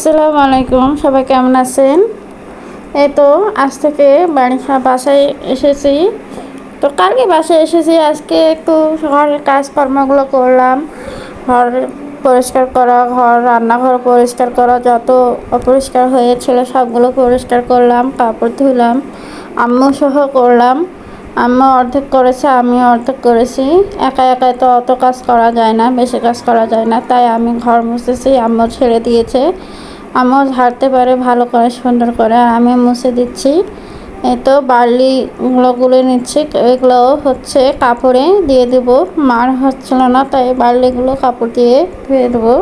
আসসালামু আলাইকুম, সবাই কেমন আছেন? এই তো আজ থেকে বাসায় এসেছি। তো কালকে বাসায় এসেছি, আজকে একটু ঘরের কাজকর্মগুলো করলাম। ঘর পরিষ্কার করা, রান্নাঘর পরিষ্কার করা, যত অপরিষ্কার হয়েছিল সবগুলো পরিষ্কার করলাম, কাপড় ধুলাম, আম্মু সহ করলাম। আম্মু অর্ধেক করেছে, আমি অর্ধেক করেছি। একা একাই তো অত কাজ করা যায় না, বেশি কাজ করা যায় না, তাই আমি ঘর মুছেছি, আম্মু ছেড়ে দিয়েছে। আম্মু ঝাড়তে পারে ভালো করে, সুন্দর করে, আর আমি মুছে দিচ্ছি। এই তো বার্লিগুলো গুলে নিচ্ছি, এগুলো হচ্ছে কাপড়ে দিয়ে দেবো। মাড় হচ্ছিল না, তাই বার্লিগুলো কাপড় দিয়ে ধুয়ে দেবো।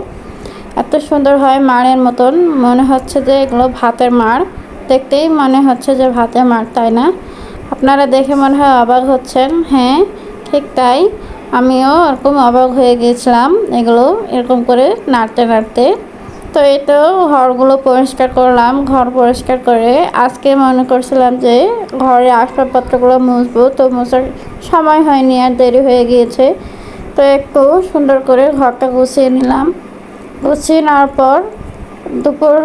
এত সুন্দর হয়, মাড়ের মতন মনে হচ্ছে যে এগুলো ভাতের মাড়। দেখতেই মনে হচ্ছে যে ভাতের মাড়, তাই না? আপনারা দেখে মনে হয় অবাক হচ্ছেন। হ্যাঁ, ঠিক তাই, আমিও এরকম অবাক হয়ে গিয়েছিলাম এগুলো এরকম করে নাড়তে নাড়তে। তো এই তো ঘরগুলো পরিষ্কার করলাম। ঘর পরিষ্কার করে আজকে মনে করছিলাম যে ঘরের আসবাবপত্রগুলো মুছবো, তো মোছার সময় হয়নি, আর দেরি হয়ে গিয়েছে। তো একটু সুন্দর করে ঘরটা গুছিয়ে নিলাম। গুছিয়ে নেওয়ার পর দুপুর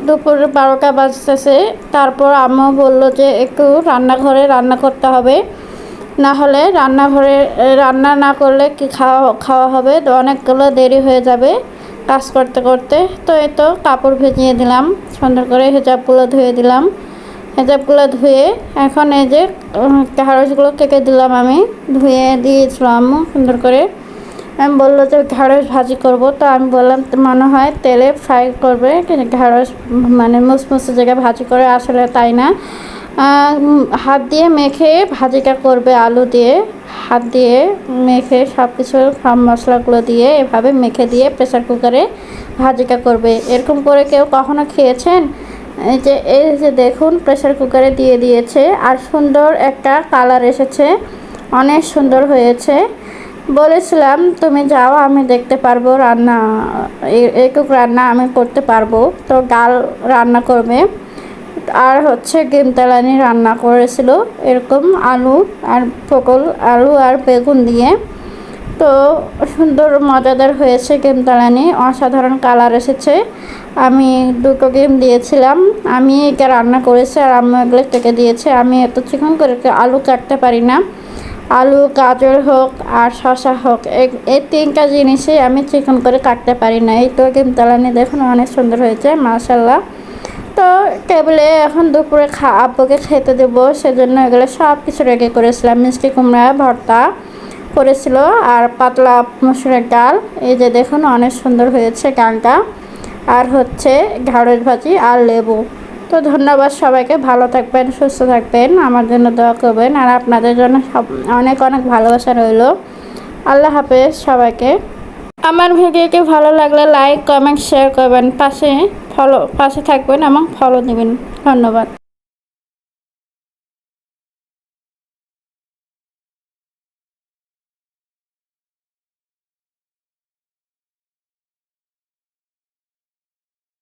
দুপুর 12টা বাজতেছে। তারপর আম্মু বলল যে একটু রান্নাঘরে রান্না করতে হবে, না হলে রান্নাঘরে রান্না না করলে কি খাওয়া হবে, তো অনেকগুলো দেরি হয়ে যাবে কাজ করতে করতে। তো এই তো কাপড় ভিজিয়ে দিলাম, সুন্দর করে হেজাবগুলো ধুয়ে দিলাম। হেজাবগুলো ধুয়ে এখন এই যে ঢ্যাঁড়সগুলো কেটে দিলাম, আমি ধুয়ে দিয়েছিলাম সুন্দর করে। আমি বললো যে ঢ্যাঁড়স ভাজি করব, তো আমি বললাম মনে হয় তেলে ফ্রাই করবে, ঢ্যাঁড়স মুসমুসে জায়গায় ভাজি করে, আসলে তাই না। হাত দিয়ে মেখে ভাজিটা করবে, আলু দিয়ে হাত দিয়ে মেখে সব মশলাগুলো দিয়ে এভাবে মেখে দিয়ে প্রেসার কুকারে ভাজিটা করবে। এরকম করে কেউ কখনো খেয়েছেন? এই যে দেখুন, প্রেসার কুকারে দিয়ে দিয়েছে, আর সুন্দর একটা কালার এসেছে, অনেক সুন্দর হয়েছে। বলেছিলাম তুমি যাও, আমি দেখতে পারবো রান্না, এইটুক রান্না আমি করতে পারবো। তো ডাল রান্না করবে, আর হচ্ছে গেমতালানি রান্না করেছিল, এরকম আলু আর পটল, আলু আর বেগুন দিয়ে। তো সুন্দর মজাদার হয়েছে গেমতালানি, অসাধারণ কালার এসেছে। আমি 2টো গেম দিয়েছিলাম, আমি এটা রান্না করেছি, আর আম্মু এগুলো কেটে দিয়েছে। আমি এত চিকন করে আলু কাটতে পারি না। আলু, গাজর হোক আর শসা হোক, এই 3টা জিনিসই আমি চিকন করে কাটতে পারি না। এই তো গেমতালানি দেখুন অনেক সুন্দর হয়েছে, মাশাল্লাহ। তো টেবিলে এখন দুপুরে আব্বুকে খেতে দেবো, সেজন্য এগুলো সব কিছু রেডি করেছিলাম। মিষ্টি কুমড়া ভর্তা করেছিল, আর পাতলা মসুরের ডাল। এই যে দেখুন অনেক সুন্দর হয়েছে ডালটা, আর হচ্ছে ঢ্যাঁড়স ভাজি আর লেবু। তো ধন্যবাদ সবাইকে, ভালো থাকবেন, সুস্থ থাকবেন, আমার জন্য দোয়া করবেন, আর আপনাদের জন্য অনেক অনেক ভালোবাসা রইল। আল্লাহ হাফেজ সবাইকে। আমার ভিডিওটি ভালো লাগলে লাইক, কমেন্ট, শেয়ার করবেন, পাশে থাকবেন এবং ফলো দিবেন। ধন্যবাদ।